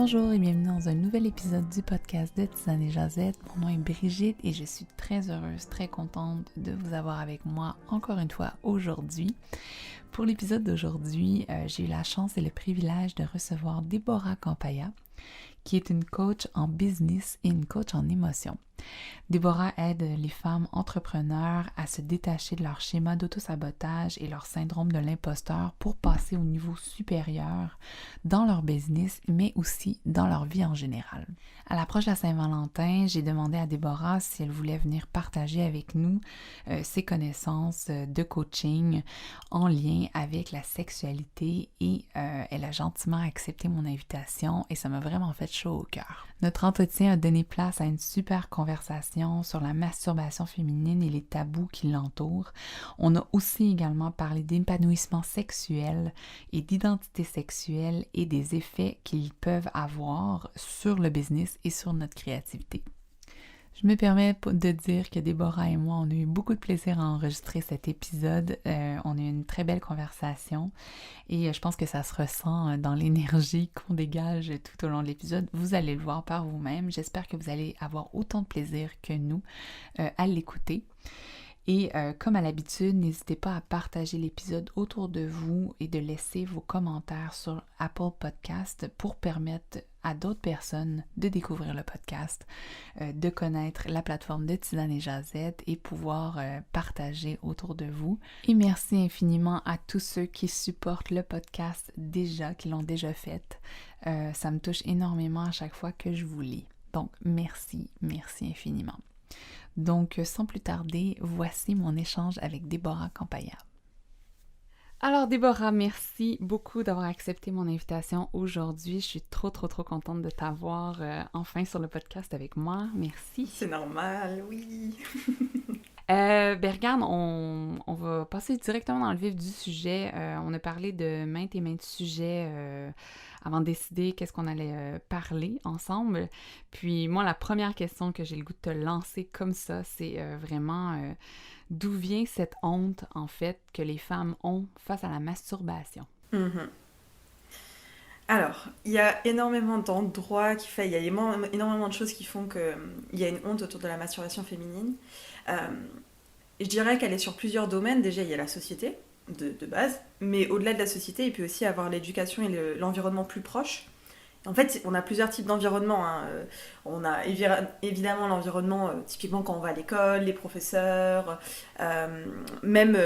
Bonjour et bienvenue dans un nouvel épisode du podcast de Tisane et Jazette. Mon nom est Brigitte et je suis très heureuse, très contente de vous avoir avec moi encore une fois aujourd'hui. Pour l'épisode d'aujourd'hui, j'ai eu la chance et le privilège de recevoir Déborah Campaya, qui est une coach en business et une coach en émotion. Déborah aide les femmes entrepreneurs à se détacher de leur schéma d'autosabotage et leur syndrome de l'imposteur pour passer au niveau supérieur dans leur business, mais aussi dans leur vie en général. À l'approche de la Saint-Valentin, j'ai demandé à Déborah si elle voulait venir partager avec nous ses connaissances de coaching en lien avec la sexualité et elle a gentiment accepté mon invitation et ça m'a vraiment fait chaud au cœur. Notre entretien a donné place à une super conversation sur la masturbation féminine et les tabous qui l'entourent. On a aussi également parlé d'épanouissement sexuel et d'identité sexuelle et des effets qu'ils peuvent avoir sur le business et sur notre créativité. Je me permets de dire que Déborah et moi, on a eu beaucoup de plaisir à enregistrer cet épisode. On a eu une très belle conversation et je pense que ça se ressent dans l'énergie qu'on dégage tout au long de l'épisode. Vous allez le voir par vous-même. J'espère que vous allez avoir autant de plaisir que nous à l'écouter. Et comme à l'habitude, n'hésitez pas à partager l'épisode autour de vous et de laisser vos commentaires sur Apple Podcast pour permettre à d'autres personnes de découvrir le podcast, de connaître la plateforme de Tisane et Jazette et pouvoir partager autour de vous. Et merci infiniment à tous ceux qui supportent le podcast déjà, qui l'ont déjà fait. Ça me touche énormément à chaque fois que je vous lis. Donc, merci infiniment. Donc, sans plus tarder, voici mon échange avec Déborah Campaya. Alors Déborah, merci beaucoup d'avoir accepté mon invitation aujourd'hui. Je suis trop contente de t'avoir enfin sur le podcast avec moi. Merci. C'est normal, oui. Regarde, on va passer directement dans le vif du sujet. On a parlé de maintes et maintes sujets avant de décider qu'est-ce qu'on allait parler ensemble. Puis moi, la première question que j'ai le goût de te lancer comme ça, c'est vraiment d'où vient cette honte, en fait, que les femmes ont face à la masturbation? Alors, il y a énormément d'endroits il y a énormément de choses qui font qu'il y a une honte autour de la masturbation féminine. Je dirais qu'elle est sur plusieurs domaines. Déjà, il y a la société, de base, mais au-delà de la société, il peut aussi avoir l'éducation et l'environnement plus proche. En fait, on a plusieurs types d'environnements. On a évidemment l'environnement, typiquement quand on va à l'école, les professeurs, même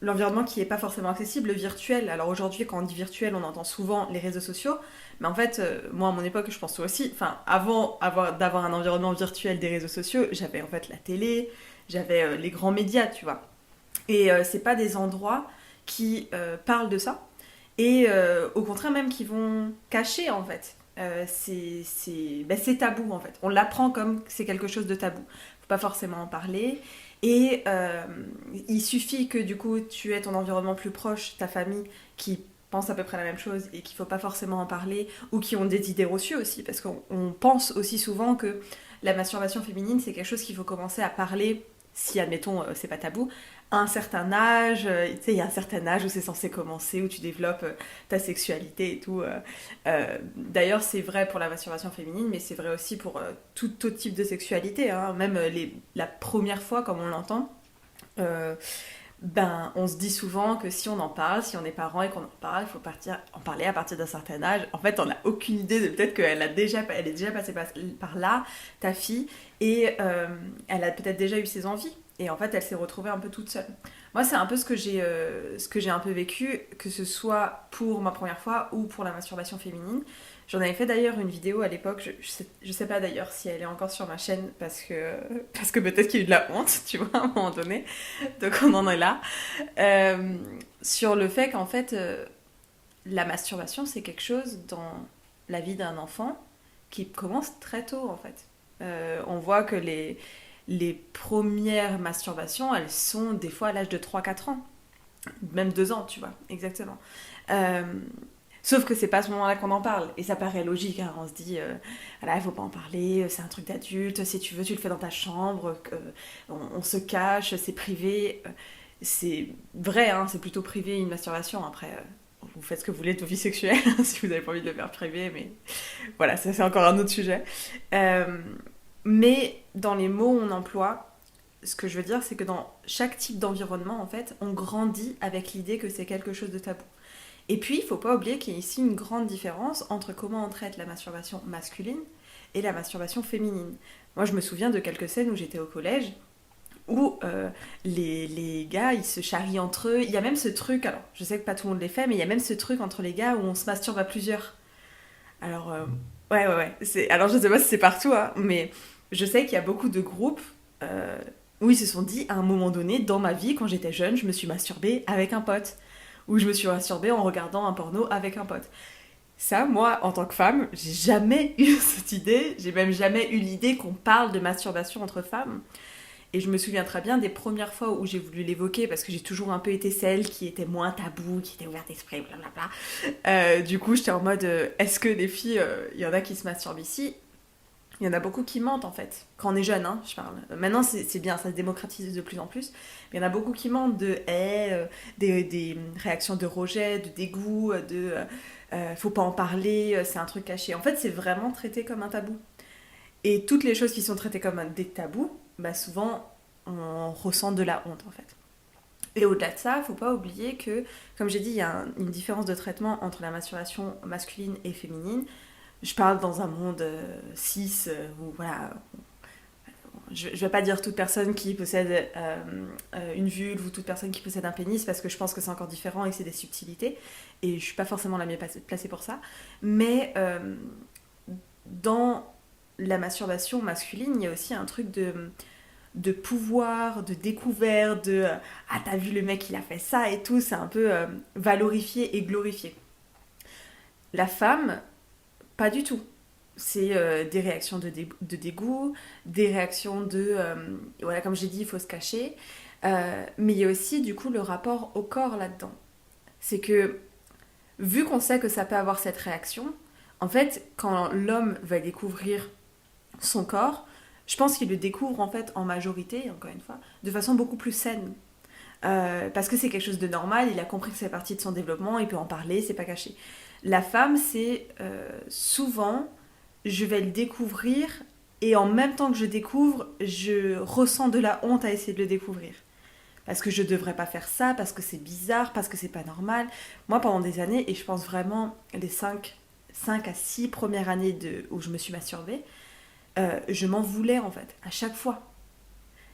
l'environnement qui n'est pas forcément accessible, le virtuel. Alors aujourd'hui, quand on dit virtuel, on entend souvent les réseaux sociaux. Mais en fait, moi à mon époque, je pense aussi, avant d'avoir un environnement virtuel des réseaux sociaux, j'avais en fait la télé, j'avais les grands médias, tu vois. Et c'est pas des endroits qui parlent de ça. Et au contraire même qui vont cacher en fait. C'est tabou en fait. On l'apprend comme c'est quelque chose de tabou. Faut pas forcément en parler. Et il suffit que du coup tu aies ton environnement plus proche, ta famille qui pense à peu près la même chose et qu'il faut pas forcément en parler, ou qui ont des idées reçues aussi, parce qu'on pense aussi souvent que la masturbation féminine c'est quelque chose qu'il faut commencer à parler si admettons c'est pas tabou à un certain âge, tu sais, il y a un certain âge où c'est censé commencer, où tu développes ta sexualité et tout. D'ailleurs, c'est vrai pour la masturbation féminine, mais c'est vrai aussi pour tout autre type de sexualité, hein. Même la première fois, comme on l'entend, on se dit souvent que si on en parle, si on est parent et qu'on en parle, il faut en parler à partir d'un certain âge. En fait, on n'a aucune idée de peut-être qu'elle est déjà passée par là, ta fille, et elle a peut-être déjà eu ses envies. Et en fait, elle s'est retrouvée un peu toute seule. Moi, c'est un peu ce que j'ai un peu vécu, que ce soit pour ma première fois ou pour la masturbation féminine. J'en avais fait d'ailleurs une vidéo à l'époque, je sais pas d'ailleurs si elle est encore sur ma chaîne, parce que peut-être qu'il y a eu de la honte, tu vois, à un moment donné. Donc on en est là. Sur le fait qu'en fait, la masturbation, c'est quelque chose dans la vie d'un enfant qui commence très tôt, en fait. On voit que les premières masturbations, elles sont des fois à l'âge de 3-4 ans. Même 2 ans, tu vois, exactement. Sauf que c'est pas à ce moment-là qu'on en parle. Et ça paraît logique, hein. On se dit, voilà, il faut pas en parler, c'est un truc d'adulte, si tu veux, tu le fais dans ta chambre, on se cache, c'est privé. C'est vrai, hein, c'est plutôt privé une masturbation. Après, vous faites ce que vous voulez de vos vies sexuelles, si vous n'avez pas envie de le faire privé, mais voilà, ça c'est encore un autre sujet. Mais dans les mots on emploie, ce que je veux dire, c'est que dans chaque type d'environnement, en fait, on grandit avec l'idée que c'est quelque chose de tabou. Et puis, il ne faut pas oublier qu'il y a ici une grande différence entre comment on traite la masturbation masculine et la masturbation féminine. Moi, je me souviens de quelques scènes où j'étais au collège, où les gars, ils se charrient entre eux. Il y a même ce truc, alors je sais que pas tout le monde les fait, mais il y a même ce truc entre les gars où on se masturbe à plusieurs. Alors, ouais. Alors, je sais pas si c'est partout, hein, mais je sais qu'il y a beaucoup de groupes où ils se sont dit, à un moment donné, dans ma vie, quand j'étais jeune, je me suis masturbée avec un pote. Ou je me suis masturbée en regardant un porno avec un pote. Ça, moi, en tant que femme, j'ai jamais eu cette idée. J'ai même jamais eu l'idée qu'on parle de masturbation entre femmes. Et je me souviens très bien des premières fois où j'ai voulu l'évoquer, parce que j'ai toujours un peu été celle qui était moins tabou, qui était ouverte d'esprit, blablabla. Du coup, j'étais en mode, est-ce que les filles, il y en a qui se masturbent ici ? Il y en a beaucoup qui mentent, en fait. Quand on est jeune, hein, je parle. Maintenant, c'est bien, ça se démocratise de plus en plus. Mais il y en a beaucoup qui mentent des réactions de rejet, de dégoût, faut pas en parler, c'est un truc caché. En fait, c'est vraiment traité comme un tabou. Et toutes les choses qui sont traitées comme des tabous, bah souvent, on ressent de la honte, en fait. Et au-delà de ça, faut pas oublier que, comme j'ai dit, il y a une différence de traitement entre la masturbation masculine et féminine. Je parle dans un monde cis, où voilà, je vais pas dire toute personne qui possède une vulve ou toute personne qui possède un pénis, parce que je pense que c'est encore différent et que c'est des subtilités, et je suis pas forcément la mieux placée pour ça. Mais dans la masturbation masculine, il y a aussi un truc de pouvoir, de découverte, ah t'as vu le mec il a fait ça et tout, c'est un peu valorifié et glorifié. La femme, pas du tout. C'est des réactions de dégoût, des réactions voilà, comme j'ai dit, il faut se cacher. Mais il y a aussi, du coup, le rapport au corps là-dedans. C'est que, vu qu'on sait que ça peut avoir cette réaction, en fait, quand l'homme va découvrir son corps, je pense qu'il le découvre, en fait, en majorité, encore une fois, de façon beaucoup plus saine. Parce que c'est quelque chose de normal, il a compris que c'est partie de son développement, il peut en parler, c'est pas caché. La femme, c'est souvent, je vais le découvrir, et en même temps que je découvre, je ressens de la honte à essayer de le découvrir. Parce que je devrais pas faire ça, parce que c'est bizarre, parce que c'est pas normal. Moi, pendant des années, et je pense vraiment les 5 à 6 premières années où je me suis masturbée, je m'en voulais en fait, à chaque fois.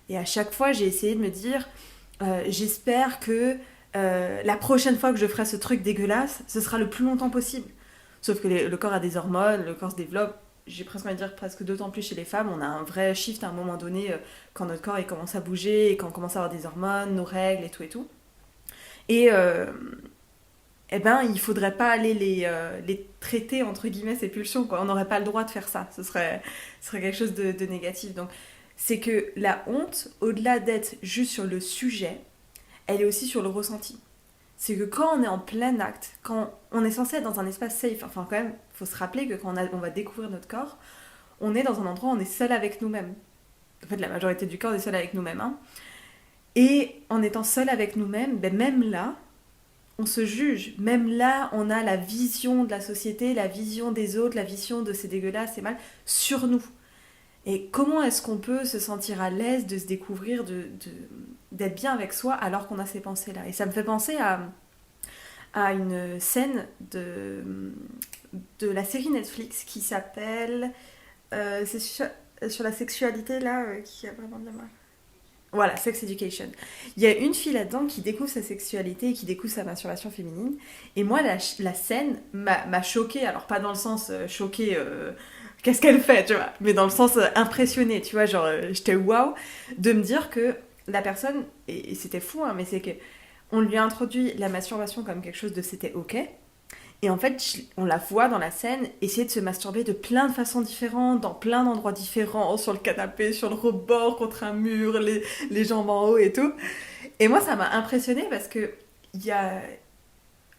Et à chaque fois, j'ai essayé de me dire, j'espère que la prochaine fois que je ferai ce truc dégueulasse, ce sera le plus longtemps possible. Sauf que le corps a des hormones, le corps se développe, j'ai presque envie de dire presque d'autant plus chez les femmes, on a un vrai shift à un moment donné quand notre corps il commence à bouger et quand on commence à avoir des hormones, nos règles et tout et tout. Et eh ben il faudrait pas aller les traiter entre guillemets ces pulsions, quoi. On n'aurait pas le droit de faire ça, ce serait quelque chose de négatif. Donc c'est que la honte, au-delà d'être juste sur le sujet, elle est aussi sur le ressenti. C'est que quand on est en plein acte, quand on est censé être dans un espace safe, enfin quand même, il faut se rappeler que quand on va découvrir notre corps, on est dans un endroit où on est seul avec nous-mêmes. En fait, la majorité du corps, on est seul avec nous-mêmes. Hein. Et en étant seul avec nous-mêmes, ben même là, on se juge. Même là, on a la vision de la société, la vision des autres, la vision de c'est dégueulasse, c'est mal, sur nous. Et comment est-ce qu'on peut se sentir à l'aise de se découvrir, d'être bien avec soi alors qu'on a ces pensées-là. Et ça me fait penser à une scène de la série Netflix qui s'appelle... c'est sur la sexualité, là, qui a vraiment bien mal. Voilà, Sex Education. Il y a une fille là-dedans qui découvre sa sexualité et qui découvre sa masturbation féminine. Et moi, la scène m'a choquée. Alors, pas dans le sens choquée... qu'est-ce qu'elle fait, tu vois, mais dans le sens impressionné, tu vois, genre j'étais waouh de me dire que la personne, et c'était fou, hein, mais c'est que on lui a introduit la masturbation comme quelque chose de c'était ok, et en fait on la voit dans la scène essayer de se masturber de plein de façons différentes, dans plein d'endroits différents, sur le canapé, sur le rebord, contre un mur, les jambes en haut et tout, et moi ça m'a impressionnée parce que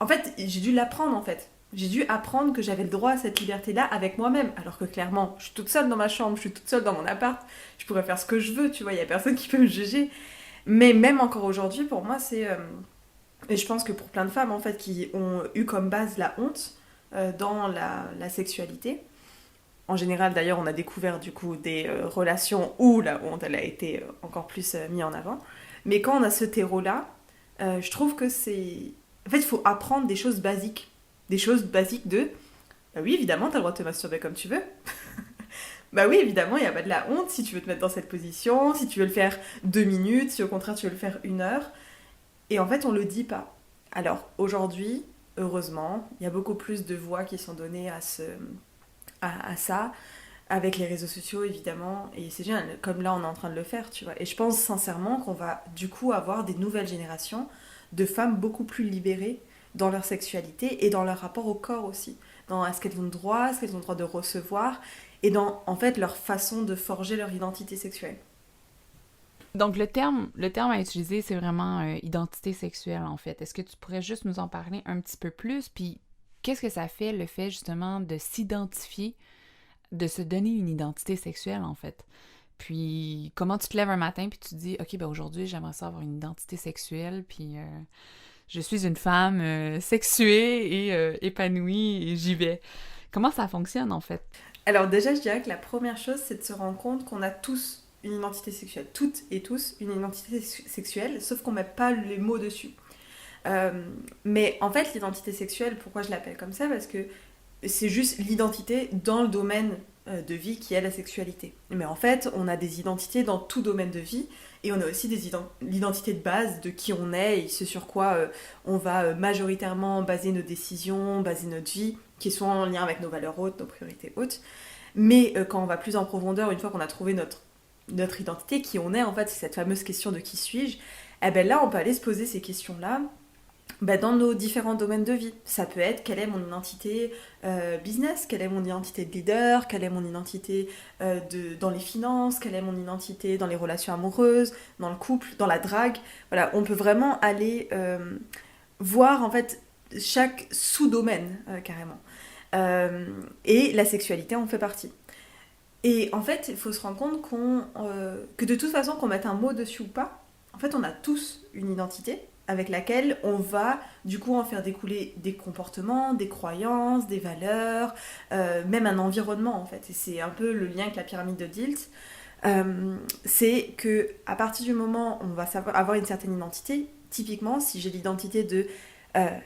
en fait j'ai dû l'apprendre en fait. J'ai dû apprendre que j'avais le droit à cette liberté-là avec moi-même. Alors que clairement, je suis toute seule dans ma chambre, je suis toute seule dans mon appart, je pourrais faire ce que je veux, tu vois, il n'y a personne qui peut me juger. Mais même encore aujourd'hui, pour moi, c'est Et je pense que pour plein de femmes, en fait, qui ont eu comme base la honte dans la sexualité, en général, d'ailleurs, on a découvert du coup des relations où la honte, elle a été encore plus mise en avant. Mais quand on a ce terreau-là, je trouve que c'est... En fait, il faut apprendre des choses basiques. Des choses basiques de... Bah oui, évidemment, t'as le droit de te masturber comme tu veux. Bah oui, évidemment, il n'y a pas de la honte si tu veux te mettre dans cette position, si tu veux le faire 2 minutes, si au contraire tu veux le faire 1 heure. Et en fait, on le dit pas. Alors, aujourd'hui, heureusement, il y a beaucoup plus de voix qui sont données à ça, avec les réseaux sociaux évidemment, et c'est génial, comme là on est en train de le faire, tu vois. Et je pense sincèrement qu'on va du coup avoir des nouvelles générations de femmes beaucoup plus libérées dans leur sexualité et dans leur rapport au corps aussi, dans est-ce qu'elles ont le droit, est-ce qu'elles ont le droit de recevoir, et dans en fait leur façon de forger leur identité sexuelle. Donc, le terme à utiliser, c'est vraiment identité sexuelle, en fait. Est-ce que tu pourrais juste nous en parler un petit peu plus? Puis, qu'est-ce que ça fait, le fait, justement, de s'identifier, de se donner une identité sexuelle, en fait? Puis, comment tu te lèves un matin, puis tu te dis, OK, ben aujourd'hui, j'aimerais ça avoir une identité sexuelle, puis je suis une femme sexuée et épanouie, et j'y vais. Comment ça fonctionne, en fait? Alors déjà, je dirais que la première chose, c'est de se rendre compte qu'on a tous une identité sexuelle, toutes et tous une identité sexuelle, sauf qu'on met pas les mots dessus. Euh, mais en fait, l'identité sexuelle, pourquoi je l'appelle comme ça? Parce que c'est juste l'identité dans le domaine de vie qui est la sexualité. Mais en fait, on a des identités dans tout domaine de vie et on a aussi l'identité de base de qui on est et ce sur quoi on va majoritairement baser nos décisions, baser notre vie, qui est souvent en lien avec nos valeurs hautes, nos priorités hautes. Mais quand on va plus en profondeur, une fois qu'on a trouvé notre identité, qui on est, en fait, c'est cette fameuse question de qui suis-je, eh ben là, on peut aller se poser ces questions-là dans nos différents domaines de vie. Ça peut être quelle est mon identité business, quelle est mon identité de leader, quelle est mon identité dans les finances, quelle est mon identité dans les relations amoureuses, dans le couple, dans la drague. Voilà, on peut vraiment aller voir en fait chaque sous-domaine carrément. Et la sexualité en fait partie. Et en fait, il faut se rendre compte que de toute façon, qu'on mette un mot dessus ou pas, en fait, on a tous une identité avec laquelle on va du coup en faire découler des comportements, des croyances, des valeurs, même un environnement en fait. Et c'est un peu le lien avec la pyramide de Dilt. C'est que à partir du moment où on va avoir une certaine identité, typiquement si j'ai l'identité de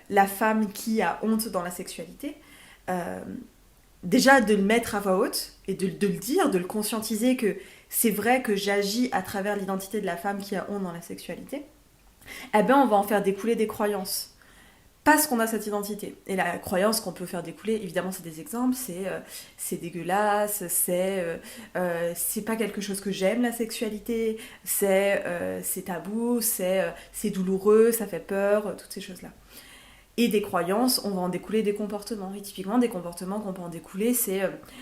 la femme qui a honte dans la sexualité, euh, déjà de le mettre à voix haute et de le dire, de le conscientiser que c'est vrai que j'agis à travers l'identité de la femme qui a honte dans la sexualité, eh ben on va en faire découler des croyances. Parce qu'on a cette identité. Et la croyance qu'on peut faire découler, évidemment, c'est des exemples, c'est dégueulasse, c'est pas quelque chose que j'aime, la sexualité, c'est tabou, c'est douloureux, ça fait peur, toutes ces choses-là. Et des croyances, on va en découler des comportements. Et typiquement, des comportements qu'on peut en découler, c'est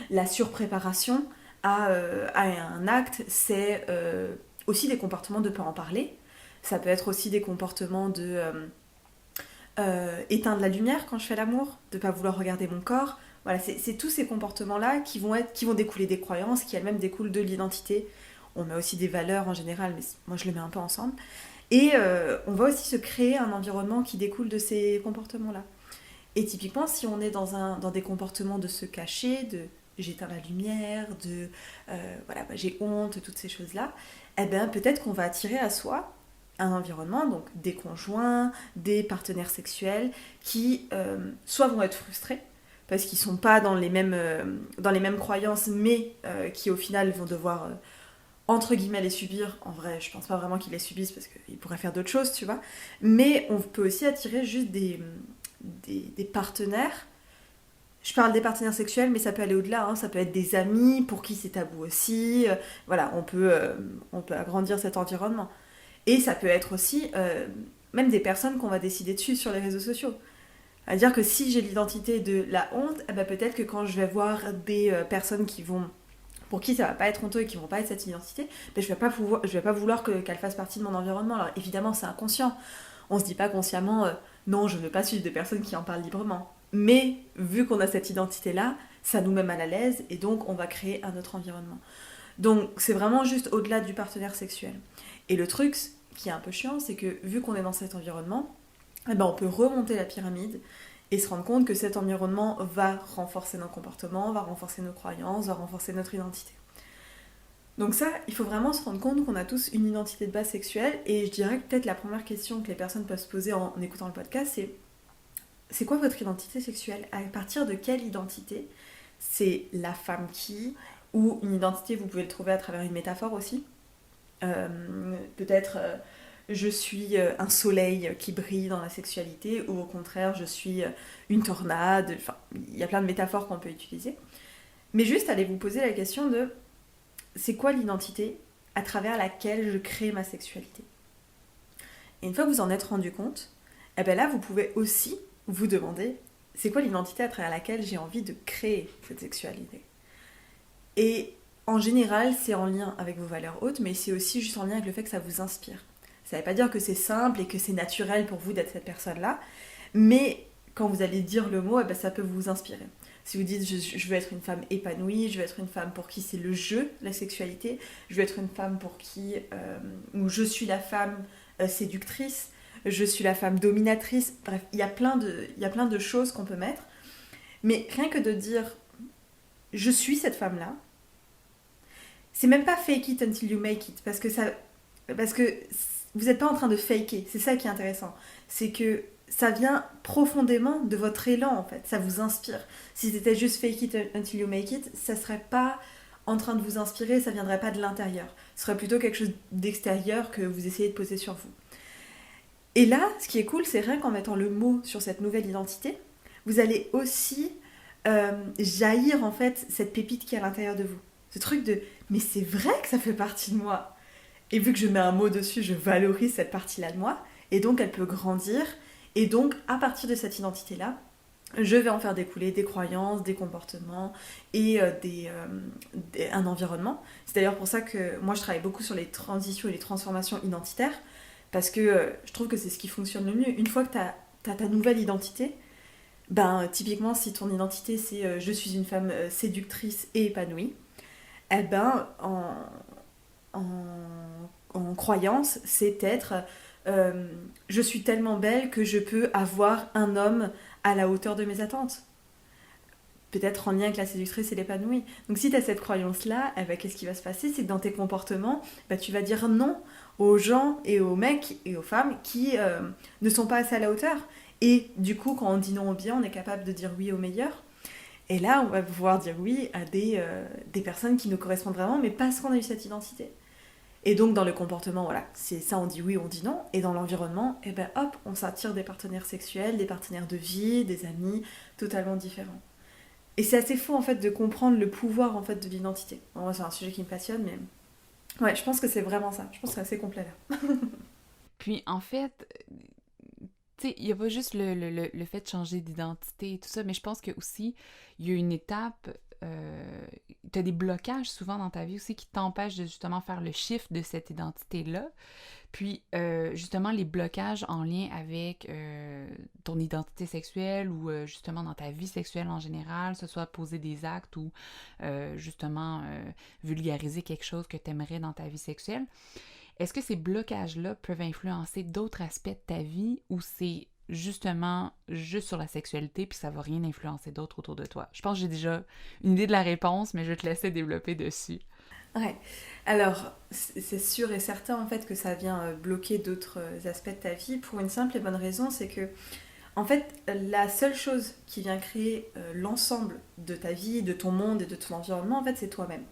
la surpréparation à un acte, c'est aussi des comportements de peur en parler. Ça peut être aussi des comportements de éteindre la lumière quand je fais l'amour, de ne pas vouloir regarder mon corps. Voilà, c'est tous ces comportements-là qui vont découler des croyances, qui elles-mêmes découlent de l'identité. On met aussi des valeurs en général, mais moi je les mets un peu ensemble. Et on va aussi se créer un environnement qui découle de ces comportements-là. Et typiquement, si on est dans des comportements de se cacher, de j'éteins la lumière, voilà, j'ai honte, toutes ces choses-là, eh bien peut-être qu'on va attirer à soi un environnement, donc des conjoints, des partenaires sexuels, qui soit vont être frustrés, parce qu'ils ne sont pas dans les mêmes croyances, mais qui au final vont devoir entre guillemets les subir. En vrai, je pense pas vraiment qu'ils les subissent parce qu'ils pourraient faire d'autres choses, tu vois. Mais on peut aussi attirer juste des partenaires. Je parle des partenaires sexuels, mais ça peut aller au-delà. Hein. Ça peut être des amis pour qui c'est tabou aussi. Voilà, on peut agrandir cet environnement. Et ça peut être aussi même des personnes qu'on va décider de suivre sur les réseaux sociaux. C'est-à-dire que si j'ai l'identité de la honte, eh ben peut-être que quand je vais voir des personnes pour qui ça va pas être honteux et qui vont pas être cette identité, ben je vais pas vouloir qu'elle fasse partie de mon environnement. Alors évidemment, c'est inconscient. On se dit pas consciemment non, je ne veux pas suivre des personnes qui en parlent librement. Mais vu qu'on a cette identité-là, ça nous met mal à l'aise et donc on va créer un autre environnement. Donc c'est vraiment juste au-delà du partenaire sexuel. Et le truc qui est un peu chiant, c'est que vu qu'on est dans cet environnement, eh ben, on peut remonter la pyramide et se rendre compte que cet environnement va renforcer nos comportements, va renforcer nos croyances, va renforcer notre identité. Donc ça, il faut vraiment se rendre compte qu'on a tous une identité de base sexuelle, et je dirais que peut-être la première question que les personnes peuvent se poser en écoutant le podcast, c'est quoi votre identité sexuelle? À partir de quelle identité? C'est la femme qui, ou une identité, vous pouvez le trouver à travers une métaphore aussi. Peut-être je suis un soleil qui brille dans la sexualité, ou au contraire je suis une tornade. Enfin, il y a plein de métaphores qu'on peut utiliser. Mais juste allez vous poser la question de c'est quoi l'identité à travers laquelle je crée ma sexualité? Et une fois que vous en êtes rendu compte, eh ben là vous pouvez aussi vous demander c'est quoi l'identité à travers laquelle j'ai envie de créer cette sexualité. Et en général, c'est en lien avec vos valeurs hautes, mais c'est aussi juste en lien avec le fait que ça vous inspire. Ça ne veut pas dire que c'est simple et que c'est naturel pour vous d'être cette personne-là, mais quand vous allez dire le mot, eh ben, ça peut vous inspirer. Si vous dites je veux être une femme épanouie, je veux être une femme pour qui c'est le jeu, la sexualité, je veux être une femme pour qui, ou je suis la femme séductrice, je suis la femme dominatrice, bref, il y a plein de choses qu'on peut mettre, mais rien que de dire je suis cette femme-là, c'est même pas fake it until you make it, parce que vous n'êtes pas en train de faker, c'est ça qui est intéressant, c'est que ça vient profondément de votre élan en fait, ça vous inspire. Si c'était juste fake it until you make it, ça serait pas en train de vous inspirer, ça viendrait pas de l'intérieur, ce serait plutôt quelque chose d'extérieur que vous essayez de poser sur vous. Et là, ce qui est cool, c'est rien qu'en mettant le mot sur cette nouvelle identité, vous allez aussi jaillir en fait cette pépite qui est à l'intérieur de vous. Ce truc de mais c'est vrai que ça fait partie de moi. Et vu que je mets un mot dessus, je valorise cette partie-là de moi, et donc elle peut grandir, et donc à partir de cette identité-là, je vais en faire découler des croyances, des comportements et un environnement. C'est d'ailleurs pour ça que moi je travaille beaucoup sur les transitions et les transformations identitaires, parce que je trouve que c'est ce qui fonctionne le mieux. Une fois que tu as ta nouvelle identité, ben typiquement si ton identité c'est je suis une femme séductrice et épanouie, eh ben en, en croyance c'est être je suis tellement belle que je peux avoir un homme à la hauteur de mes attentes. Peut-être en lien avec la séductrice et l'épanouie. Donc si tu as cette croyance-là, eh ben, qu'est-ce qui va se passer? C'est que dans tes comportements, ben, tu vas dire non aux gens et aux mecs et aux femmes qui ne sont pas assez à la hauteur. Et du coup, quand on dit non au bien, on est capable de dire oui au meilleur. Et là, on va pouvoir dire oui à des personnes qui nous correspondent vraiment, mais parce qu'on a eu cette identité. Et donc, dans le comportement, voilà, c'est ça, on dit oui, on dit non. Et dans l'environnement, eh ben hop, on s'attire des partenaires sexuels, des partenaires de vie, des amis, totalement différents. Et c'est assez fou, en fait, de comprendre le pouvoir, en fait, de l'identité. Bon, moi, c'est un sujet qui me passionne, mais... Ouais, je pense que c'est vraiment ça. Je pense que c'est assez complet, là. Puis, en fait, tu sais, il n'y a pas juste le fait de changer d'identité et tout ça, mais je pense que aussi il y a une étape, tu as des blocages souvent dans ta vie aussi qui t'empêchent de justement faire le shift de cette identité-là. Puis, justement, les blocages en lien avec ton identité sexuelle ou justement dans ta vie sexuelle en général, que ce soit poser des actes ou justement vulgariser quelque chose que tu aimerais dans ta vie sexuelle. Est-ce que ces blocages-là peuvent influencer d'autres aspects de ta vie ou c'est justement juste sur la sexualité puis ça va rien influencer d'autre autour de toi? Je pense que j'ai déjà une idée de la réponse, mais je vais te laisser développer dessus. Ouais. Alors, c'est sûr et certain, en fait, que ça vient bloquer d'autres aspects de ta vie pour une simple et bonne raison, c'est que, en fait, la seule chose qui vient créer l'ensemble de ta vie, de ton monde et de ton environnement, en fait, c'est toi-même.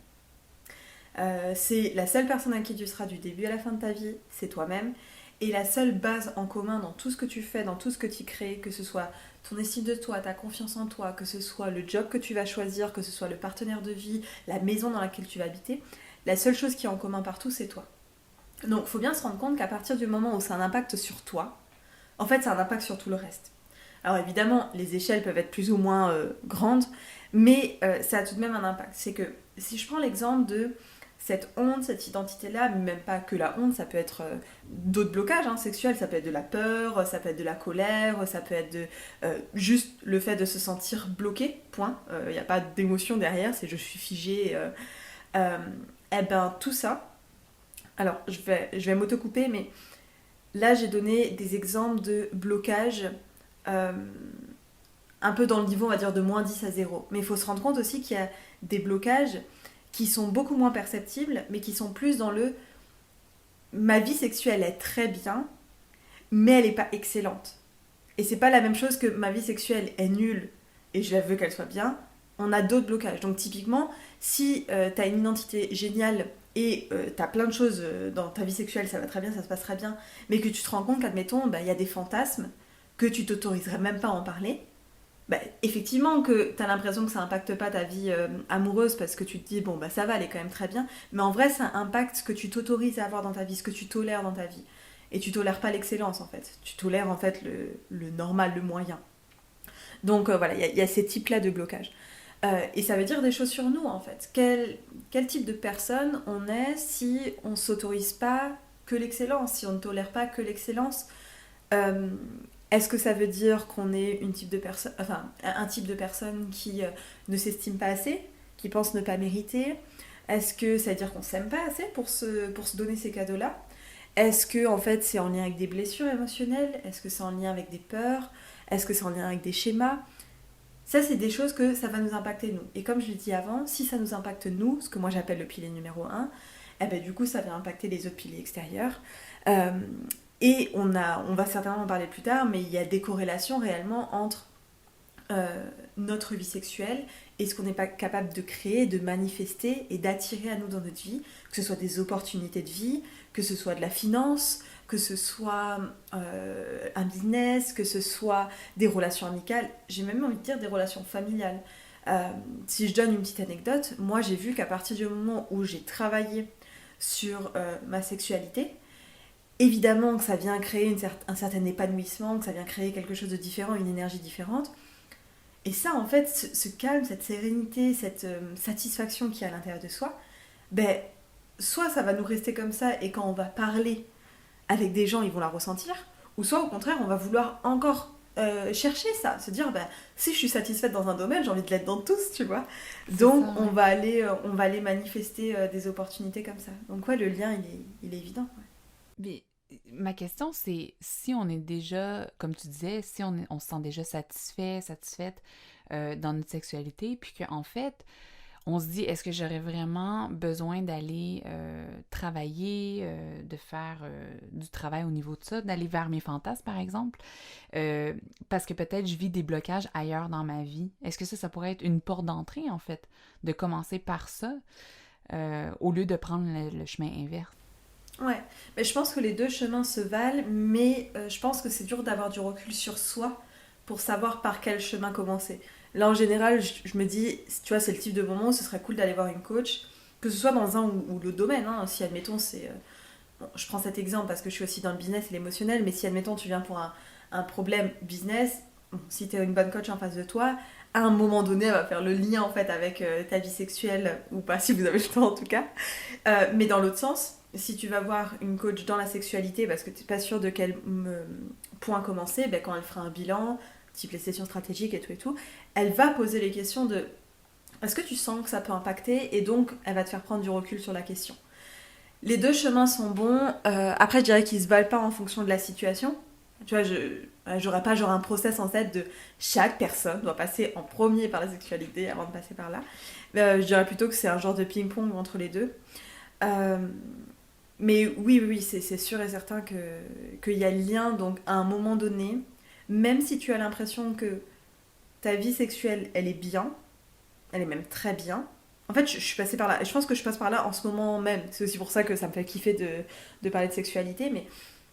C'est la seule personne à qui tu seras du début à la fin de ta vie, c'est toi-même. Et la seule base en commun dans tout ce que tu fais, dans tout ce que tu crées, que ce soit ton estime de toi, ta confiance en toi, que ce soit le job que tu vas choisir, que ce soit le partenaire de vie, la maison dans laquelle tu vas habiter, la seule chose qui est en commun partout, c'est toi. Donc il faut bien se rendre compte qu'à partir du moment où ça a un impact sur toi, en fait ça a un impact sur tout le reste. Alors évidemment, les échelles peuvent être plus ou moins grandes, mais ça a tout de même un impact. C'est que si je prends l'exemple de cette honte, cette identité-là, même pas que la honte, ça peut être d'autres blocages sexuels, ça peut être de la peur, ça peut être de la colère, ça peut être juste le fait de se sentir bloqué, point. Il n'y a pas d'émotion derrière, c'est je suis figée. Eh ben tout ça, alors je vais m'autocouper, mais là j'ai donné des exemples de blocages un peu dans le niveau, on va dire, de moins 10 à 0. Mais il faut se rendre compte aussi qu'il y a des blocages qui sont beaucoup moins perceptibles, mais qui sont plus dans le ma vie sexuelle est très bien, mais elle n'est pas excellente. Et c'est pas la même chose que ma vie sexuelle est nulle et je la veux qu'elle soit bien. On a d'autres blocages. Donc typiquement, si t'as une identité géniale et t'as plein de choses dans ta vie sexuelle, ça va très bien, ça se passe très bien, mais que tu te rends compte qu'admettons, y a des fantasmes que tu t'autoriserais même pas à en parler, effectivement que t'as l'impression que ça impacte pas ta vie amoureuse parce que tu te dis bon ça va, elle est quand même très bien, mais en vrai ça impacte ce que tu t'autorises à avoir dans ta vie, ce que tu tolères dans ta vie. Et tu tolères pas l'excellence en fait, tu tolères en fait le normal, le moyen. Donc voilà, il y a ces types-là de blocage. Et ça veut dire des choses sur nous en fait. Quel type de personne on est si on s'autorise pas que l'excellence, si on ne tolère pas que l'excellence. Est-ce que ça veut dire qu'on est un type de personne qui ne s'estime pas assez, qui pense ne pas mériter? Est-ce que ça veut dire qu'on s'aime pas assez pour se donner ces cadeaux-là? Est-ce que en fait c'est en lien avec des blessures émotionnelles? Est-ce que c'est en lien avec des peurs? Est-ce que c'est en lien avec des schémas? Ça, c'est des choses que ça va nous impacter nous. Et comme je l'ai dit avant, si ça nous impacte nous, ce que moi j'appelle le pilier numéro 1, du coup ça va impacter les autres piliers extérieurs. Et on va certainement en parler plus tard, mais il y a des corrélations réellement entre notre vie sexuelle et ce qu'on n'est pas capable de créer, de manifester et d'attirer à nous dans notre vie, que ce soit des opportunités de vie, que ce soit de la finance, que ce soit un business, que ce soit des relations amicales, j'ai même envie de dire des relations familiales. Si je donne une petite anecdote, moi j'ai vu qu'à partir du moment où j'ai travaillé sur ma sexualité, évidemment que ça vient créer un certain épanouissement, que ça vient créer quelque chose de différent, une énergie différente. Et ça, en fait, ce calme, cette sérénité, cette satisfaction qu'il y a à l'intérieur de soi, soit ça va nous rester comme ça et quand on va parler avec des gens, ils vont la ressentir, ou soit au contraire, on va vouloir encore chercher ça, se dire, si je suis satisfaite dans un domaine, j'ai envie de l'être dans tous, tu vois. Donc, ça, ouais. on va aller manifester des opportunités comme ça. Donc, ouais, le lien, il est évident. Ouais. Mais ma question, c'est si on est déjà, comme tu disais, si on se sent déjà satisfaite dans notre sexualité, puis qu'en fait, on se dit, est-ce que j'aurais vraiment besoin d'aller travailler, de faire du travail au niveau de ça, d'aller vers mes fantasmes, par exemple, parce que peut-être je vis des blocages ailleurs dans ma vie. Est-ce que ça pourrait être une porte d'entrée, en fait, de commencer par ça, au lieu de prendre le chemin inverse? Ouais, mais je pense que les deux chemins se valent, mais je pense que c'est dur d'avoir du recul sur soi pour savoir par quel chemin commencer. Là, en général, je me dis, tu vois, c'est le type de moment où ce serait cool d'aller voir une coach, que ce soit dans un ou l'autre domaine, hein. Si, admettons, c'est... bon, je prends cet exemple parce que je suis aussi dans le business et l'émotionnel, mais si, admettons, tu viens pour un problème business, bon, si tu as une bonne coach en face de toi, à un moment donné, elle va faire le lien, en fait, avec ta vie sexuelle, ou pas, si vous avez le temps, en tout cas. Mais dans l'autre sens, si tu vas voir une coach dans la sexualité parce que tu n'es pas sûr de quel point commencer, quand elle fera un bilan, type les sessions stratégiques et tout, elle va poser les questions de est-ce que tu sens que ça peut impacter, et donc elle va te faire prendre du recul sur la question. Les deux chemins sont bons. Après, je dirais qu'ils ne se valent pas en fonction de la situation. Tu vois, j'aurais pas genre un process en tête de chaque personne doit passer en premier par la sexualité avant de passer par là. Je dirais plutôt que c'est un genre de ping-pong entre les deux. Mais oui, c'est sûr et certain qu'il y a le lien. Donc à un moment donné, même si tu as l'impression que ta vie sexuelle, elle est bien, elle est même très bien. En fait, je suis passée par là, et je pense que je passe par là en ce moment même. C'est aussi pour ça que ça me fait kiffer de parler de sexualité, mais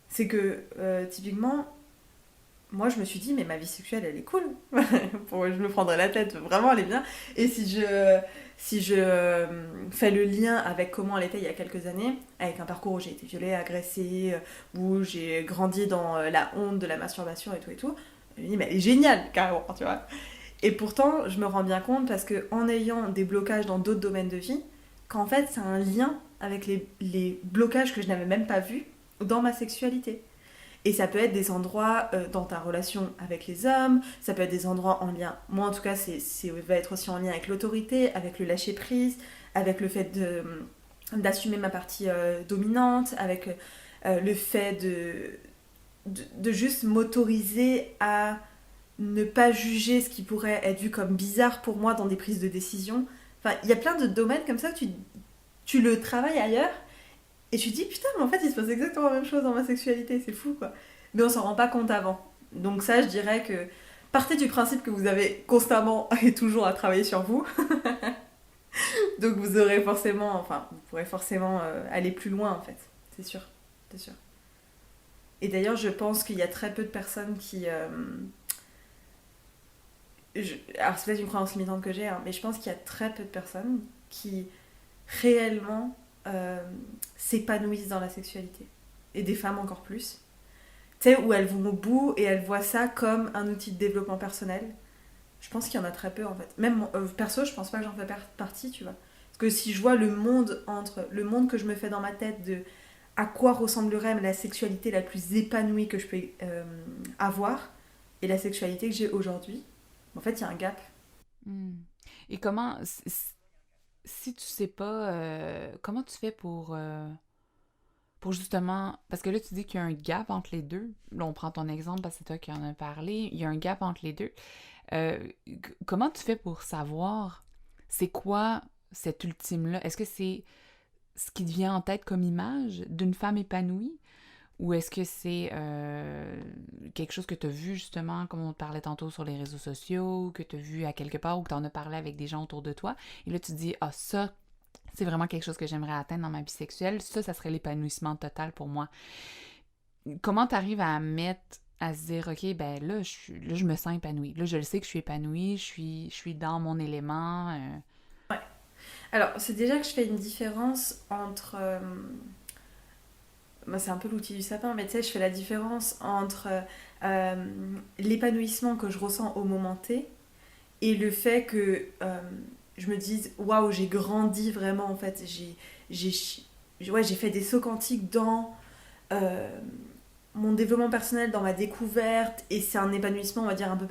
c'est que, typiquement, moi je me suis dit, mais ma vie sexuelle, elle est cool. Je me prendrais la tête, vraiment, elle est bien. Et si je fais le lien avec comment elle était il y a quelques années, avec un parcours où j'ai été violée, agressée, où j'ai grandi dans la honte de la masturbation et tout, je me dis, mais elle est géniale, carrément, tu vois. Et pourtant, je me rends bien compte, parce qu'en ayant des blocages dans d'autres domaines de vie, qu'en fait, c'est un lien avec les blocages que je n'avais même pas vus dans ma sexualité. Et ça peut être des endroits dans ta relation avec les hommes, ça peut être des endroits en lien, moi en tout cas, va être aussi en lien avec l'autorité, avec le lâcher-prise, avec le fait d'assumer ma partie dominante, avec le fait de juste m'autoriser à ne pas juger ce qui pourrait être vu comme bizarre pour moi dans des prises de décision. Enfin, il y a plein de domaines comme ça où tu le travailles ailleurs et tu te dis putain, mais en fait, il se passe exactement la même chose dans ma sexualité, c'est fou quoi. Mais on s'en rend pas compte avant. Donc, ça, je dirais que partez du principe que vous avez constamment et toujours à travailler sur vous. Donc, vous aurez forcément, enfin, vous pourrez forcément aller plus loin en fait. C'est sûr, c'est sûr. Et d'ailleurs, je pense qu'il y a très peu de personnes qui. Alors, c'est peut-être une croyance limitante que j'ai, hein, mais je pense qu'il y a très peu de personnes qui réellement s'épanouissent dans la sexualité. Et des femmes encore plus. Tu sais, où elles vont au bout et elles voient ça comme un outil de développement personnel. Je pense qu'il y en a très peu en fait. Même perso, je pense pas que j'en fais partie, tu vois. Parce que si je vois le monde entre le monde que je me fais dans ma tête de à quoi ressemblerait la sexualité la plus épanouie que je peux avoir et la sexualité que j'ai aujourd'hui, en fait, il y a un gap. Hmm. Et comment, si tu sais pas, comment tu fais pour justement, parce que là tu dis qu'il y a un gap entre les deux. Là on prend ton exemple parce que c'est toi qui en as parlé. Il y a un gap entre les deux. Euh, Comment tu fais pour savoir c'est quoi cet ultime-là? Est-ce que c'est ce qui te vient en tête comme image d'une femme épanouie? Ou est-ce que c'est quelque chose que tu as vu justement, comme on te parlait tantôt sur les réseaux sociaux, que tu as vu à quelque part ou que tu en as parlé avec des gens autour de toi, et là tu te dis, ah ça, c'est vraiment quelque chose que j'aimerais atteindre dans ma vie sexuelle, ça serait l'épanouissement total pour moi. Comment tu arrives à mettre, à se dire, ok, ben là, je me sens épanouie. Là, je le sais que je suis épanouie, je suis dans mon élément. Ouais. Alors, c'est déjà que je fais une différence entre. Bah, c'est un peu l'outil du sapin, mais tu sais, je fais la différence entre euh, l'épanouissement que je ressens au moment T et le fait que je me dise waouh, j'ai grandi vraiment en fait. Ouais, j'ai fait des sauts quantiques dans euh, mon développement personnel, dans ma découverte, et c'est un épanouissement, on va dire, un peu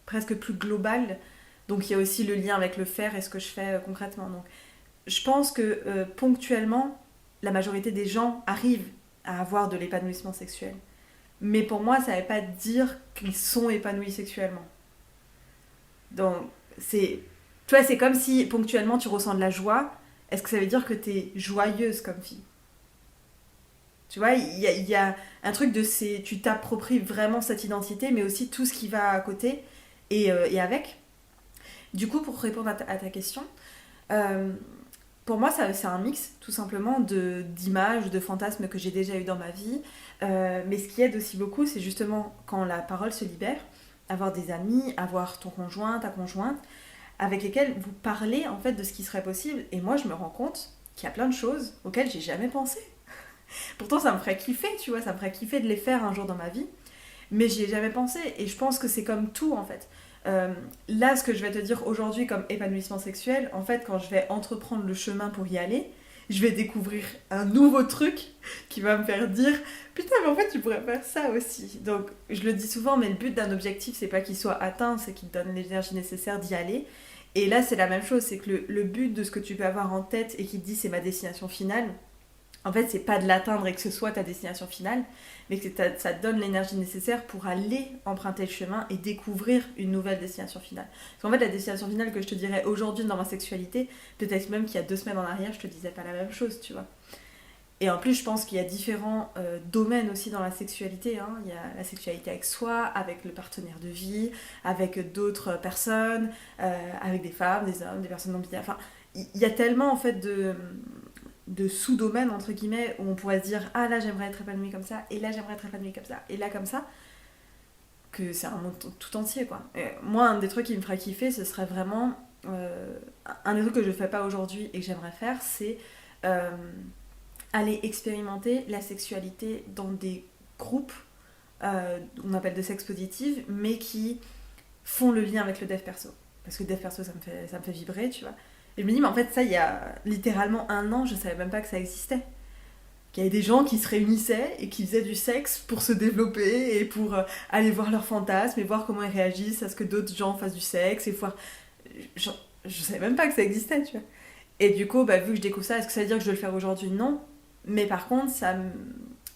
presque plus global. Donc il y a aussi le lien avec le faire et ce que je fais concrètement. Donc je pense que ponctuellement, la majorité des gens arrivent à avoir de l'épanouissement sexuel. Mais pour moi, ça ne veut pas dire qu'ils sont épanouis sexuellement. Donc, tu vois, c'est comme si ponctuellement tu ressens de la joie. Est-ce que ça veut dire que tu es joyeuse comme fille? Tu vois, il y a un truc de tu t'appropries vraiment cette identité, mais aussi tout ce qui va à côté et avec. Du coup, pour répondre à ta question, euh, pour moi, c'est un mix, tout simplement, d'images, de fantasmes que j'ai déjà eu dans ma vie. Mais ce qui aide aussi beaucoup, c'est justement quand la parole se libère, avoir des amis, avoir ton conjoint, ta conjointe, avec lesquels vous parlez en fait de ce qui serait possible. Et moi, je me rends compte qu'il y a plein de choses auxquelles j'ai jamais pensé. Pourtant, ça me ferait kiffer, tu vois, ça me ferait kiffer de les faire un jour dans ma vie. Mais j'y ai jamais pensé. Et je pense que c'est comme tout, en fait. Là, ce que je vais te dire aujourd'hui comme épanouissement sexuel, en fait, quand je vais entreprendre le chemin pour y aller, je vais découvrir un nouveau truc qui va me faire dire putain, mais en fait, tu pourrais faire ça aussi. Donc, je le dis souvent, mais le but d'un objectif, c'est pas qu'il soit atteint, c'est qu'il te donne l'énergie nécessaire d'y aller. Et là, c'est la même chose, c'est que le but de ce que tu peux avoir en tête et qui te dit c'est ma destination finale, en fait, c'est pas de l'atteindre et que ce soit ta destination finale, mais que ça te donne l'énergie nécessaire pour aller emprunter le chemin et découvrir une nouvelle destination finale. Parce qu'en fait, la destination finale que je te dirais aujourd'hui dans ma sexualité, peut-être même qu'il y a 2 semaines en arrière, je te disais pas la même chose, tu vois. Et en plus, je pense qu'il y a différents domaines aussi dans la sexualité, hein. Il y a la sexualité avec soi, avec le partenaire de vie, avec d'autres personnes, avec des femmes, des hommes, des personnes non binaires. Enfin, il y a tellement en fait de sous-domaines entre guillemets où on pourrait se dire ah là j'aimerais être épanouie comme ça et là j'aimerais être épanouie comme ça et là comme ça, que c'est un monde tout entier quoi. Et moi, un des trucs qui me ferait kiffer, ce serait vraiment un des trucs que je fais pas aujourd'hui et que j'aimerais faire, c'est euh, aller expérimenter la sexualité dans des groupes on appelle de sexe positive, mais qui font le lien avec le dev perso, parce que le dev perso ça me fait vibrer, tu vois. Et je me dis, mais en fait, ça, il y a littéralement 1 an, je savais même pas que ça existait. Qu'il y avait des gens qui se réunissaient et qui faisaient du sexe pour se développer et pour aller voir leurs fantasmes et voir comment ils réagissent à ce que d'autres gens fassent du sexe et voir. Je savais même pas que ça existait, tu vois. Et du coup, bah, vu que je découvre ça, est-ce que ça veut dire que je dois le faire aujourd'hui? Non. Mais par contre,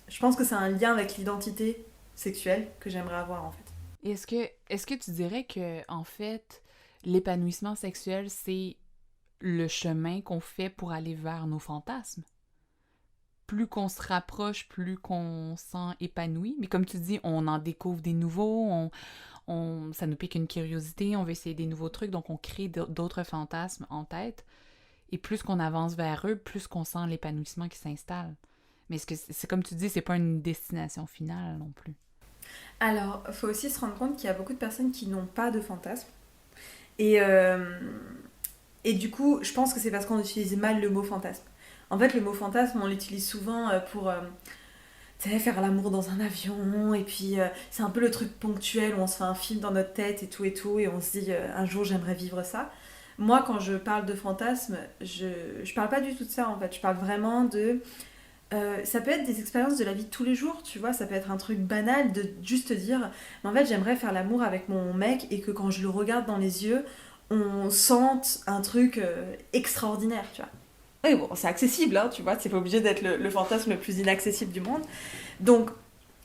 je pense que ça a un lien avec l'identité sexuelle que j'aimerais avoir en fait. Et est-ce que tu dirais que, en fait, l'épanouissement sexuel, c'est le chemin qu'on fait pour aller vers nos fantasmes? Plus qu'on se rapproche, plus qu'on sent épanoui. Mais comme tu dis, on en découvre des nouveaux, ça nous pique une curiosité, on veut essayer des nouveaux trucs, donc on crée d'autres fantasmes en tête. Et plus qu'on avance vers eux, plus qu'on sent l'épanouissement qui s'installe. Mais est-ce que c'est comme tu dis, c'est pas une destination finale non plus? Alors, il faut aussi se rendre compte qu'il y a beaucoup de personnes qui n'ont pas de fantasme. Et du coup, je pense que c'est parce qu'on utilise mal le mot fantasme. En fait, le mot fantasme, on l'utilise souvent pour tu sais, faire l'amour dans un avion, et puis c'est un peu le truc ponctuel où on se fait un film dans notre tête et tout, et on se dit un jour j'aimerais vivre ça. Moi, quand je parle de fantasme, je parle pas du tout de ça en fait. Je parle vraiment de. Ça peut être des expériences de la vie de tous les jours, tu vois, ça peut être un truc banal de juste te dire, mais en fait j'aimerais faire l'amour avec mon mec et que quand je le regarde dans les yeux, on sente un truc extraordinaire, tu vois. Oui, bon, c'est accessible, hein, tu vois, c'est pas obligé d'être le fantasme le plus inaccessible du monde. Donc,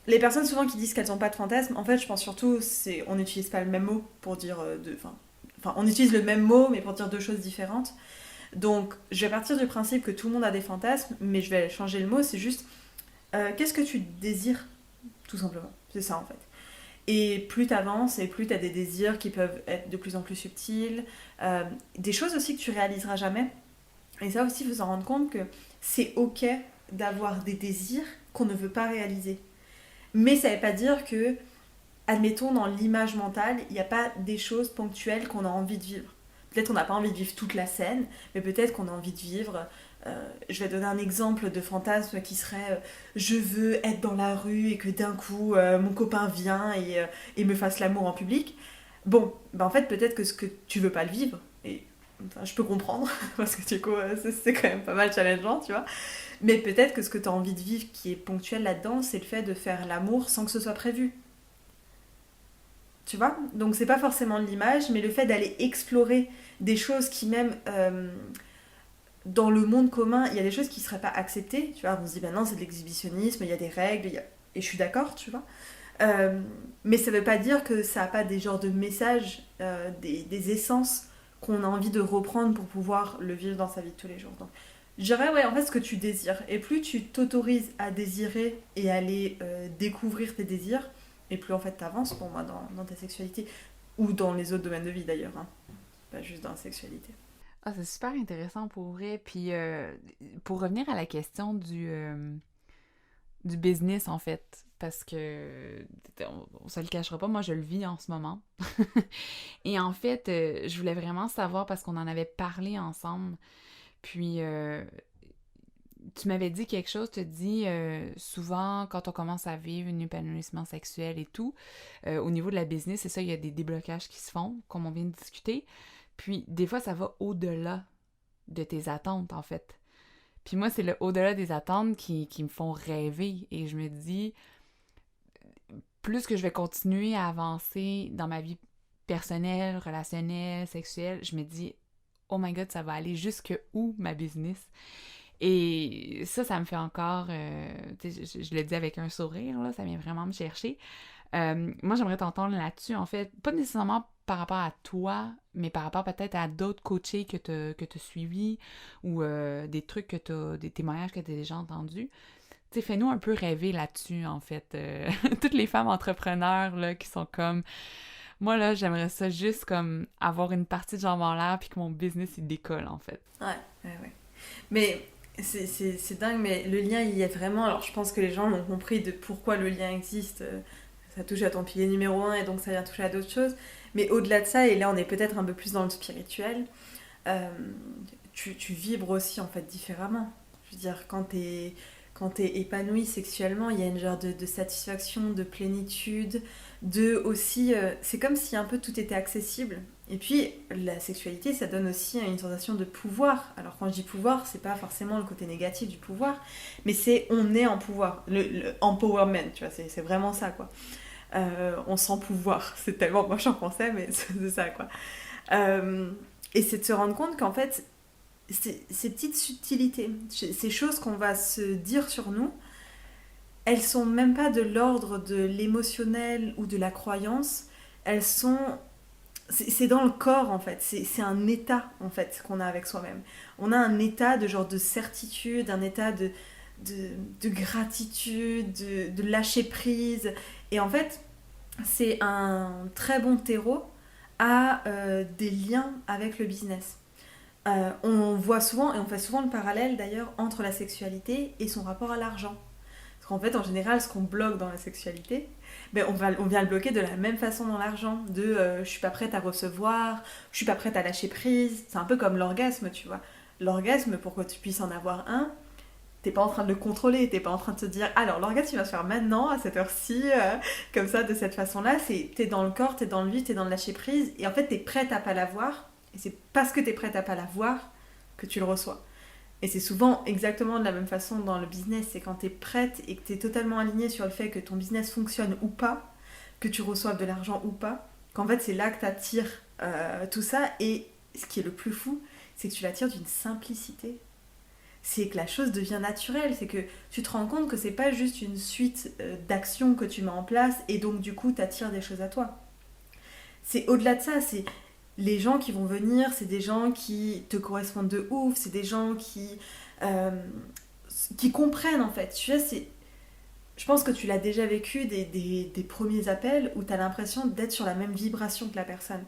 les personnes souvent qui disent qu'elles n'ont pas de fantasme, en fait, je pense surtout, on n'utilise pas le même mot pour dire enfin, on utilise le même mot, mais pour dire deux choses différentes. Donc, je vais partir du principe que tout le monde a des fantasmes, mais je vais changer le mot, c'est juste, qu'est-ce que tu désires, tout simplement. C'est ça, en fait. Et plus t'avances, et plus t'as des désirs qui peuvent être de plus en plus subtils, des choses aussi que tu réaliseras jamais. Et ça aussi, il faut s'en rendre compte que c'est ok d'avoir des désirs qu'on ne veut pas réaliser. Mais ça ne veut pas dire que, admettons, dans l'image mentale, il n'y a pas des choses ponctuelles qu'on a envie de vivre. Peut-être qu'on n'a pas envie de vivre toute la scène, mais peut-être qu'on a envie de vivre... je vais donner un exemple de fantasme qui serait je veux être dans la rue et que d'un coup mon copain vient et me fasse l'amour en public. Bon, en fait, peut-être que ce que tu veux pas le vivre, et enfin, je peux comprendre, parce que du coup, c'est quand même pas mal challengeant, tu vois. Mais peut-être que ce que tu as envie de vivre qui est ponctuel là-dedans, c'est le fait de faire l'amour sans que ce soit prévu. Tu vois. Donc c'est pas forcément de l'image, mais le fait d'aller explorer des choses qui même... dans le monde commun, il y a des choses qui seraient pas acceptées, tu vois. On se dit, ben non, c'est de l'exhibitionnisme, il y a des règles, et je suis d'accord, tu vois. Mais ça veut pas dire que ça a pas des genres de messages, des essences qu'on a envie de reprendre pour pouvoir le vivre dans sa vie de tous les jours. Donc, je dirais, ouais, en fait, ce que tu désires. Et plus tu t'autorises à désirer et à aller découvrir tes désirs, et plus en fait t'avances pour moi dans ta sexualité, ou dans les autres domaines de vie d'ailleurs, hein. Pas juste dans la sexualité. Ah, c'est super intéressant pour vrai. Puis, pour revenir à la question du business, en fait, parce que, on se le cachera pas, moi, je le vis en ce moment. Et en fait, je voulais vraiment savoir, parce qu'on en avait parlé ensemble, puis tu m'avais dit quelque chose, tu te dis souvent quand on commence à vivre un épanouissement sexuel et tout, au niveau de la business, c'est ça, il y a des déblocages qui se font, comme on vient de discuter. Puis des fois, ça va au-delà de tes attentes, en fait. Puis moi, c'est le au-delà des attentes qui me font rêver. Et je me dis, plus que je vais continuer à avancer dans ma vie personnelle, relationnelle, sexuelle, je me dis, oh my god, ça va aller jusque où ma business? Et ça me fait encore, je le dis avec un sourire, là, ça vient vraiment me chercher. Moi, j'aimerais t'entendre là-dessus, en fait, pas nécessairement par rapport à toi, mais par rapport peut-être à d'autres coachés que tu as suivis ou des trucs des témoignages que tu as déjà entendus. Tu sais, fais-nous un peu rêver là-dessus, en fait. Toutes les femmes entrepreneurs, là, qui sont comme... Moi, là, j'aimerais ça juste comme avoir une partie de jambes en l'air puis que mon business, il décolle, en fait. Ouais. Mais c'est dingue, mais le lien, il y a vraiment... Alors, je pense que les gens ont compris de pourquoi le lien existe. Ça touche à ton pilier numéro 1 et donc ça vient toucher à d'autres choses. Mais au-delà de ça, et là, on est peut-être un peu plus dans le spirituel, tu vibres aussi, en fait, différemment. Je veux dire, quand t'es épanoui sexuellement, il y a une genre de satisfaction, de plénitude, de aussi... c'est comme si un peu tout était accessible. Et puis, la sexualité, ça donne aussi une sensation de pouvoir. Alors, quand je dis pouvoir, c'est pas forcément le côté négatif du pouvoir, mais c'est on est en pouvoir. Le empowerment, tu vois, c'est vraiment ça, quoi. On sent pouvoir. C'est tellement moche en français, mais c'est ça, quoi. Et c'est de se rendre compte qu'en fait, ces petites subtilités, ces choses qu'on va se dire sur nous, elles sont même pas de l'ordre de l'émotionnel ou de la croyance, elles sont... C'est dans le corps en fait, c'est un état en fait qu'on a avec soi-même. On a un état de genre de certitude, un état de gratitude, de lâcher prise. Et en fait, c'est un très bon terreau à des liens avec le business. On voit souvent, et on fait souvent le parallèle d'ailleurs, entre la sexualité et son rapport à l'argent. Parce qu'en fait, en général, ce qu'on bloque dans la sexualité, on vient le bloquer de la même façon dans l'argent. Je suis pas prête à recevoir, je suis pas prête à lâcher prise. C'est un peu comme l'orgasme, tu vois. L'orgasme, pour que tu puisses en avoir un, t'es pas en train de le contrôler, t'es pas en train de te dire alors l'orgasme il va se faire maintenant, à cette heure-ci, comme ça, de cette façon-là. T'es dans le corps, t'es dans le vide, t'es dans le lâcher prise, et en fait t'es prête à pas l'avoir, et c'est parce que t'es prête à pas l'avoir que tu le reçois. Et c'est souvent exactement de la même façon dans le business, c'est quand t'es prête et que t'es totalement alignée sur le fait que ton business fonctionne ou pas, que tu reçoives de l'argent ou pas, qu'en fait c'est là que t'attires tout ça, et ce qui est le plus fou, c'est que tu l'attires d'une simplicité. C'est que la chose devient naturelle, c'est que tu te rends compte que c'est pas juste une suite d'actions que tu mets en place et donc du coup t'attires des choses à toi. C'est au-delà de ça, c'est les gens qui vont venir, c'est des gens qui te correspondent de ouf, c'est des gens qui comprennent en fait. Tu vois, je pense que tu l'as déjà vécu des premiers appels où t'as l'impression d'être sur la même vibration que la personne.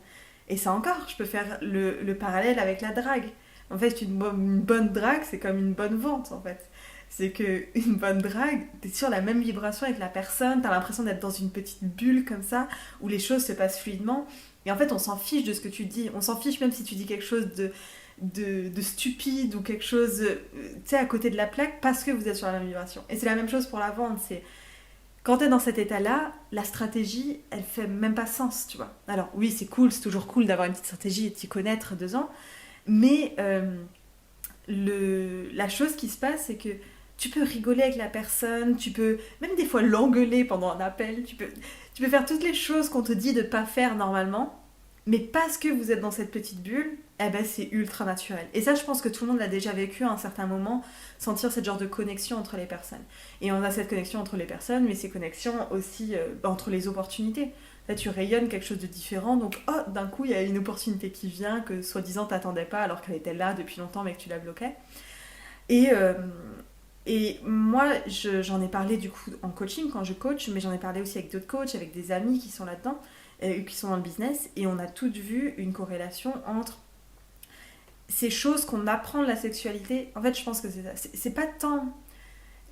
Et ça encore, je peux faire le parallèle avec la drague. En fait, une bonne drague, c'est comme une bonne vente, en fait. C'est qu'une bonne drague, t'es sur la même vibration avec la personne, t'as l'impression d'être dans une petite bulle comme ça, où les choses se passent fluidement. Et en fait, on s'en fiche de ce que tu dis. On s'en fiche même si tu dis quelque chose de stupide ou quelque chose, tu sais, à côté de la plaque, parce que vous êtes sur la même vibration. Et c'est la même chose pour la vente, c'est... Quand t'es dans cet état-là, la stratégie, elle fait même pas sens, tu vois. Alors oui, c'est cool, c'est toujours cool d'avoir une petite stratégie et de t'y connaître 2 ans, mais la chose qui se passe, c'est que tu peux rigoler avec la personne, tu peux même des fois l'engueuler pendant un appel, tu peux faire toutes les choses qu'on te dit de pas faire normalement, mais parce que vous êtes dans cette petite bulle, eh ben c'est ultra naturel. Et ça, je pense que tout le monde l'a déjà vécu à un certain moment, sentir cette genre de connexion entre les personnes. Et on a cette connexion entre les personnes, mais ces connexions aussi entre les opportunités. Là, tu rayonnes quelque chose de différent, donc d'un coup, il y a une opportunité qui vient que soi-disant t'attendais pas alors qu'elle était là depuis longtemps mais que tu la bloquais. Et moi, j'en ai parlé du coup en coaching quand je coach, mais j'en ai parlé aussi avec d'autres coachs, avec des amis qui sont là-dedans, qui sont dans le business, et on a toutes vu une corrélation entre ces choses qu'on apprend de la sexualité. En fait, je pense que c'est ça. C'est pas tant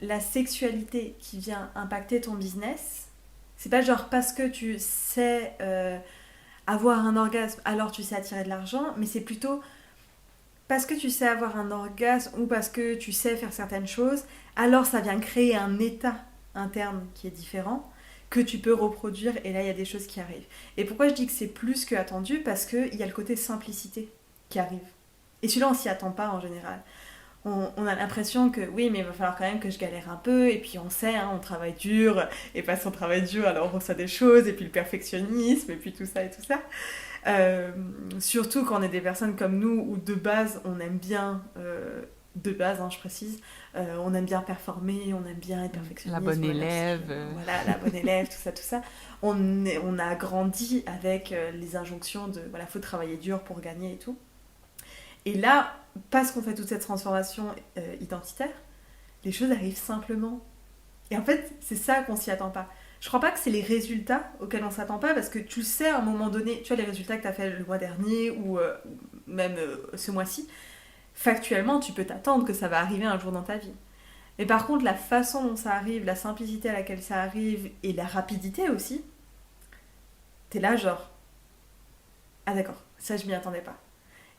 la sexualité qui vient impacter ton business. C'est pas genre parce que tu sais avoir un orgasme, alors tu sais attirer de l'argent, mais c'est plutôt parce que tu sais avoir un orgasme ou parce que tu sais faire certaines choses, alors ça vient créer un état interne qui est différent, que tu peux reproduire, et là il y a des choses qui arrivent. Et pourquoi je dis que c'est plus que attendu? Parce qu'il y a le côté simplicité qui arrive. Et celui-là on s'y attend pas en général. On a l'impression que oui, mais il va falloir quand même que je galère un peu, et puis on sait, hein, on travaille dur, et parce qu'on travaille dur, alors on reçoit des choses, et puis le perfectionnisme, et puis tout ça et tout ça. Surtout quand on est des personnes comme nous, où de base, on aime bien, de base, hein, je précise, on aime bien performer, on aime bien être perfectionniste. La bonne élève. Voilà, la bonne élève, tout ça, tout ça. On a grandi avec les injonctions de, voilà, faut travailler dur pour gagner et tout. Et là, parce qu'on fait toute cette transformation identitaire, les choses arrivent simplement. Et en fait, c'est ça qu'on s'y attend pas. Je crois pas que c'est les résultats auxquels on s'attend pas, parce que tu sais à un moment donné, tu vois les résultats que tu as fait le mois dernier ou même ce mois-ci, factuellement, tu peux t'attendre que ça va arriver un jour dans ta vie. Mais par contre, la façon dont ça arrive, la simplicité à laquelle ça arrive et la rapidité aussi, t'es là genre, ah d'accord, ça je m'y attendais pas.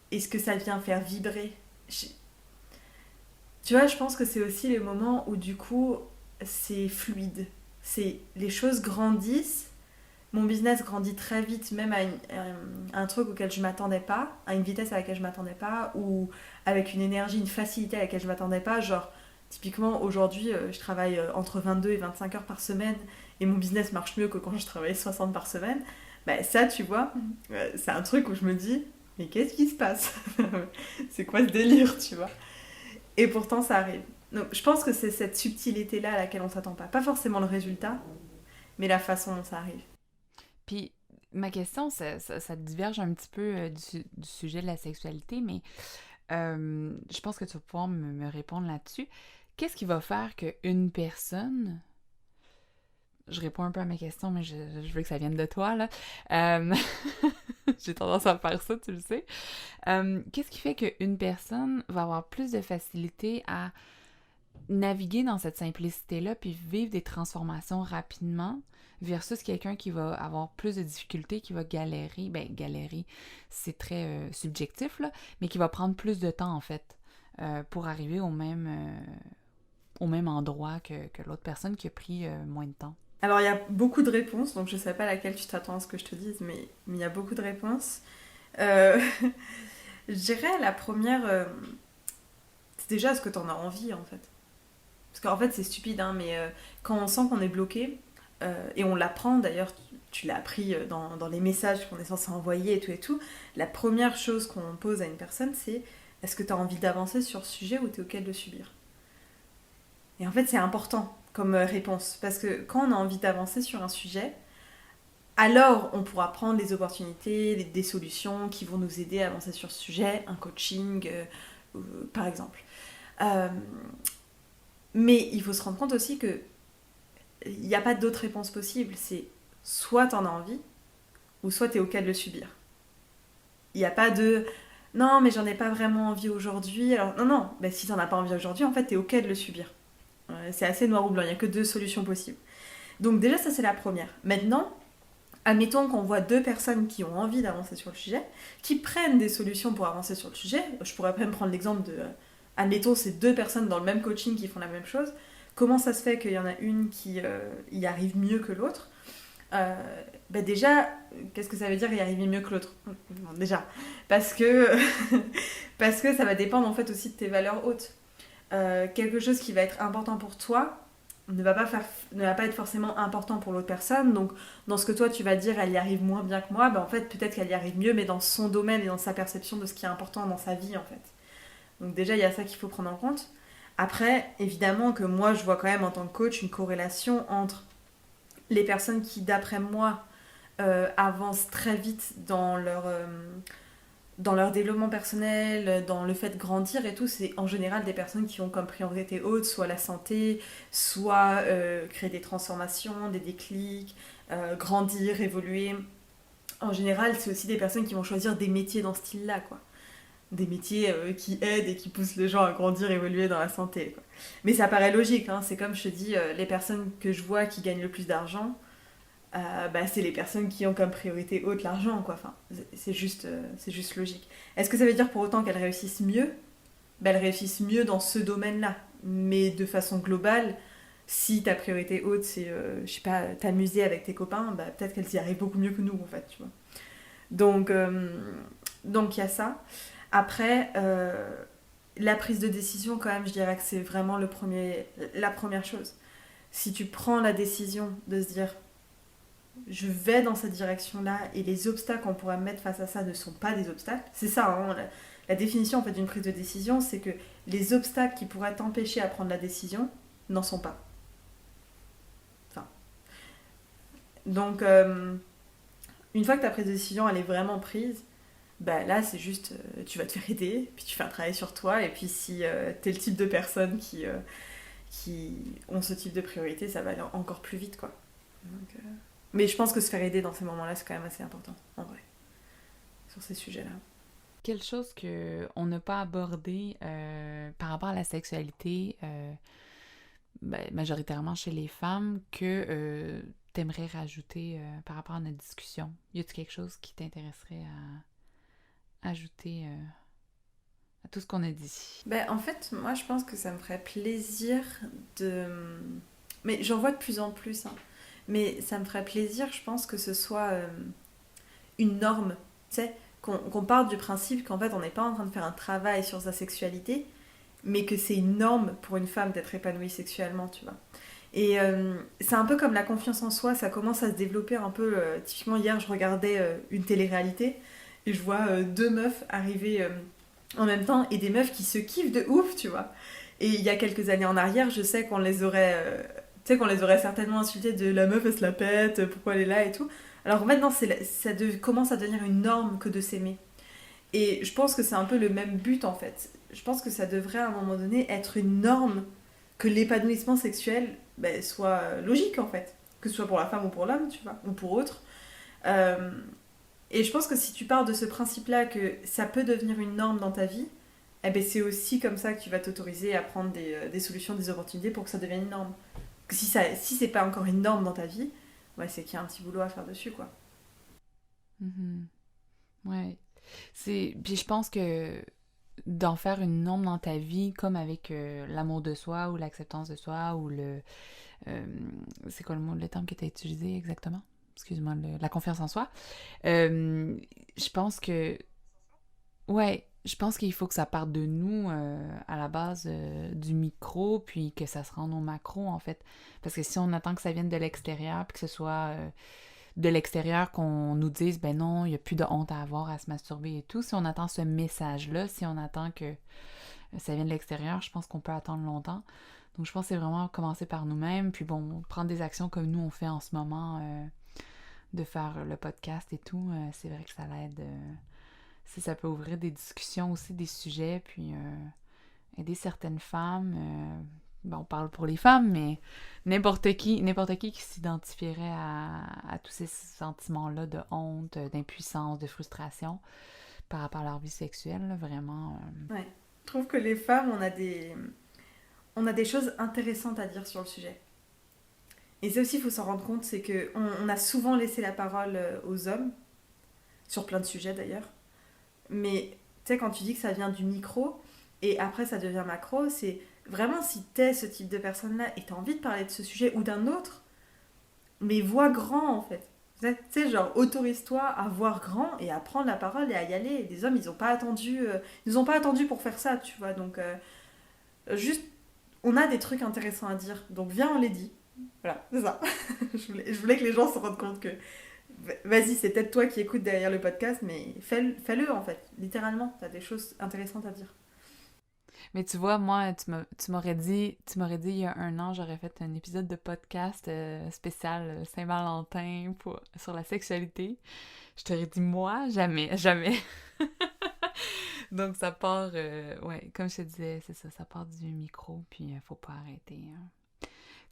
Est-ce que ça vient faire vibrer? Tu vois, je pense que c'est aussi les moments où du coup, c'est fluide. C'est les choses grandissent. Mon business grandit très vite, même à un truc auquel je m'attendais pas, à une vitesse à laquelle je m'attendais pas, ou avec une énergie, une facilité à laquelle je m'attendais pas. Genre, typiquement, aujourd'hui, je travaille entre 22 et 25 heures par semaine, et mon business marche mieux que quand je travaillais 60 par semaine. Bah, ça, tu vois, c'est un truc où je me dis, mais qu'est-ce qui se passe? C'est quoi ce délire, tu vois? Et pourtant, ça arrive. Donc je pense que c'est cette subtilité-là à laquelle on s'attend pas. Pas forcément le résultat, mais la façon dont ça arrive. Puis, ma question, ça diverge un petit peu du sujet de la sexualité, mais je pense que tu vas pouvoir me répondre là-dessus. Qu'est-ce qui va faire qu'une personne... Je réponds un peu à ma question, mais je veux que ça vienne de toi, là. Euh, J'ai tendance à faire ça, tu le sais. Qu'est-ce qui fait qu'une personne va avoir plus de facilité à naviguer dans cette simplicité-là puis vivre des transformations rapidement versus quelqu'un qui va avoir plus de difficultés, qui va galérer, galérer, c'est très subjectif, là, mais qui va prendre plus de temps, en fait, pour arriver au même endroit que l'autre personne qui a pris moins de temps. Alors il y a beaucoup de réponses, donc je sais pas laquelle tu t'attends à ce que je te dise, mais il y a beaucoup de réponses. Euh, je dirais la première, c'est déjà ce que t'en as envie en fait. Parce qu'en fait c'est stupide, hein, mais quand on sent qu'on est bloqué, et on l'apprend d'ailleurs, tu l'as appris dans les messages qu'on est censé envoyer et tout, la première chose qu'on pose à une personne c'est est-ce que tu as envie d'avancer sur ce sujet ou tu es OK de le subir. Et en fait c'est important comme réponse, parce que quand on a envie d'avancer sur un sujet, alors on pourra prendre des opportunités, des solutions qui vont nous aider à avancer sur ce sujet, un coaching par exemple. Euh, mais il faut se rendre compte aussi que il n'y a pas d'autre réponse possible. C'est soit t'en as envie, ou soit t'es OK de le subir. Il n'y a pas de non, mais j'en ai pas vraiment envie aujourd'hui. Alors, non, non, ben, si t'en as pas envie aujourd'hui, en fait, t'es OK de le subir. C'est assez noir ou blanc, il n'y a que deux solutions possibles. Donc, déjà, ça, c'est la première. Maintenant, admettons qu'on voit deux personnes qui ont envie d'avancer sur le sujet, qui prennent des solutions pour avancer sur le sujet. Je pourrais même prendre l'exemple de. Admettons, c'est deux personnes dans le même coaching qui font la même chose. Comment ça se fait qu'il y en a une qui y arrive mieux que l'autre ben déjà, qu'est-ce que ça veut dire y arriver mieux que l'autre? Bon, déjà, parce que, parce que ça va dépendre en fait aussi de tes valeurs hautes. Quelque chose qui va être important pour toi ne va pas être forcément important pour l'autre personne. Donc, dans ce que toi tu vas dire, elle y arrive moins bien que moi, ben en fait, peut-être qu'elle y arrive mieux, mais dans son domaine et dans sa perception de ce qui est important dans sa vie en fait. Donc, déjà, il y a ça qu'il faut prendre en compte. Après, évidemment que moi, je vois quand même en tant que coach une corrélation entre les personnes qui, d'après moi, avancent très vite dans leur développement personnel, dans le fait de grandir et tout, c'est en général des personnes qui ont comme priorité haute soit la santé, soit créer des transformations, des déclics, grandir, évoluer. En général, c'est aussi des personnes qui vont choisir des métiers dans ce style-là, quoi. Des métiers qui aident et qui poussent les gens à grandir, évoluer dans la santé, quoi. Mais ça paraît logique, hein. C'est comme je te dis, les personnes que je vois qui gagnent le plus d'argent, bah, c'est les personnes qui ont comme priorité haute l'argent, quoi. Enfin, c'est juste logique. Est-ce que ça veut dire pour autant qu'elles réussissent mieux? Bah, elles réussissent mieux dans ce domaine-là. Mais de façon globale, si ta priorité haute, c'est, je sais pas, t'amuser avec tes copains, bah, peut-être qu'elles y arrivent beaucoup mieux que nous, en fait, tu vois. Donc, il y a ça. Après, la prise de décision, quand même, je dirais que c'est vraiment la première chose. Si tu prends la décision de se dire je vais dans cette direction-là et les obstacles qu'on pourrait mettre face à ça ne sont pas des obstacles, c'est ça, hein, la définition en fait, d'une prise de décision, c'est que les obstacles qui pourraient t'empêcher à prendre la décision n'en sont pas. Enfin, donc, une fois que ta prise de décision elle est vraiment prise, bah là c'est juste tu vas te faire aider, puis tu fais un travail sur toi, et puis si t'es le type de personne qui ont ce type de priorité, ça va aller encore plus vite, quoi. Donc, mais je pense que se faire aider dans ces moments-là, c'est quand même assez important, en vrai, sur ces sujets-là. Quelque chose qu'on n'a pas abordé par rapport à la sexualité, majoritairement chez les femmes, que t'aimerais rajouter par rapport à notre discussion? Y a-t-il quelque chose qui t'intéresserait à ajouter à tout ce qu'on a dit? Ben, en fait, moi, je pense que ça me ferait plaisir de... Mais j'en vois de plus en plus, hein. Mais ça me ferait plaisir, je pense, que ce soit une norme, tu sais, qu'on parte du principe qu'en fait, on n'est pas en train de faire un travail sur sa sexualité, mais que c'est une norme pour une femme d'être épanouie sexuellement, tu vois. Et c'est un peu comme la confiance en soi, ça commence à se développer un peu. Typiquement, hier, je regardais une télé-réalité et je vois deux meufs arriver en même temps et des meufs qui se kiffent de ouf, tu vois. Et il y a quelques années en arrière, je sais qu'on les aurait, tu sais, qu'on les aurait certainement insultés de la meuf, elle se la pète, pourquoi elle est là et tout. Alors maintenant, commence à devenir une norme que de s'aimer. Et je pense que c'est un peu le même but en fait. Je pense que ça devrait à un moment donné être une norme que l'épanouissement sexuel soit logique en fait. Que ce soit pour la femme ou pour l'homme, tu vois, ou pour autre. Euh, et je pense que si tu pars de ce principe-là que ça peut devenir une norme dans ta vie, eh ben c'est aussi comme ça que tu vas t'autoriser à prendre des solutions, des opportunités pour que ça devienne une norme. Si c'est pas encore une norme dans ta vie, ouais, c'est qu'il y a un petit boulot à faire dessus, quoi. Mhm. Ouais. Puis je pense que d'en faire une norme dans ta vie, comme avec l'amour de soi ou l'acceptance de soi ou euh, c'est quoi le terme que tu as utilisé exactement? Excuse-moi, la confiance en soi. Je pense que Ouais, je pense qu'il faut que ça parte de nous à la base du micro, puis que ça se rende au macro en fait. Parce que si on attend que ça vienne de l'extérieur, puis que ce soit de l'extérieur qu'on nous dise, ben non, il n'y a plus de honte à avoir à se masturber et tout, si on attend ce message-là, si on attend que ça vienne de l'extérieur, je pense qu'on peut attendre longtemps. Donc je pense que c'est vraiment commencer par nous-mêmes, puis bon, prendre des actions comme nous on fait en ce moment, de faire le podcast et tout, c'est vrai que ça l'aide. Si ça peut ouvrir des discussions aussi, des sujets, puis aider certaines femmes. On parle pour les femmes, mais n'importe qui s'identifierait à tous ces sentiments-là de honte, d'impuissance, de frustration par rapport à leur vie sexuelle, là, vraiment. Ouais. Je trouve que les femmes, on a des choses intéressantes à dire sur le sujet. Et ça aussi, il faut s'en rendre compte, c'est qu'on a souvent laissé la parole aux hommes, sur plein de sujets d'ailleurs. Mais tu sais, quand tu dis que ça vient du micro et après ça devient macro, c'est vraiment si t'es ce type de personne-là et t'as envie de parler de ce sujet ou d'un autre, mais vois grand en fait. Tu sais, genre, autorise-toi à voir grand et à prendre la parole et à y aller. Et les hommes, ils ont pas attendu pour faire ça, tu vois. Donc, juste, on a des trucs intéressants à dire. Donc, viens, on les dit. Voilà, c'est ça. Je voulais que les gens se rendent compte que vas-y, c'est peut-être toi qui écoutes derrière le podcast, mais fais-le en fait, littéralement. T'as des choses intéressantes à dire. Mais tu vois, moi, tu m'aurais dit il y a un an, j'aurais fait un épisode de podcast spécial Saint-Valentin sur la sexualité. Je t'aurais dit, moi, jamais, jamais. Donc ça part, ouais, comme je te disais, c'est ça, ça part du micro, puis faut pas arrêter, hein.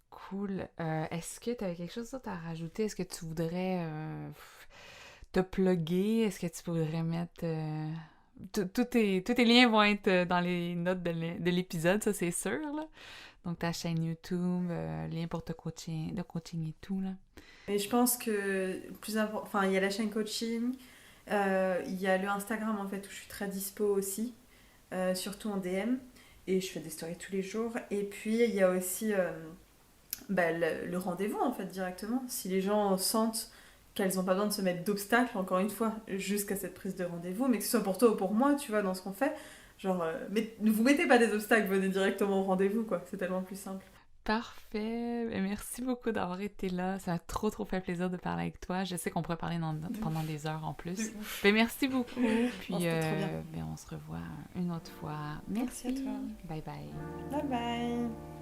Cool. Est-ce que tu avais quelque chose d'autre à rajouter? Est-ce que tu voudrais te plugger? Est-ce que tu voudrais mettre... tous tes liens vont être dans les notes de l'épisode, ça c'est sûr, là. Donc ta chaîne YouTube, lien pour le coaching et tout, là. Et je pense que enfin, il y a la chaîne coaching, il y a le Instagram en fait où je suis très dispo aussi, surtout en DM, et je fais des stories tous les jours. Et puis il y a aussi le rendez-vous en fait directement. Si les gens sentent qu'elles n'ont pas besoin de se mettre d'obstacles, encore une fois, jusqu'à cette prise de rendez-vous, mais que ce soit pour toi ou pour moi, tu vois, dans ce qu'on fait, genre, ne vous mettez pas des obstacles, venez directement au rendez-vous, quoi. C'est tellement plus simple. Parfait. Merci beaucoup d'avoir été là. Ça m'a trop, trop fait plaisir de parler avec toi. Je sais qu'on pourrait parler pendant des heures en plus. Merci beaucoup. Puis, C'était trop bien. on se revoit une autre fois. Merci à Merci. toi. Bye bye. Bye bye.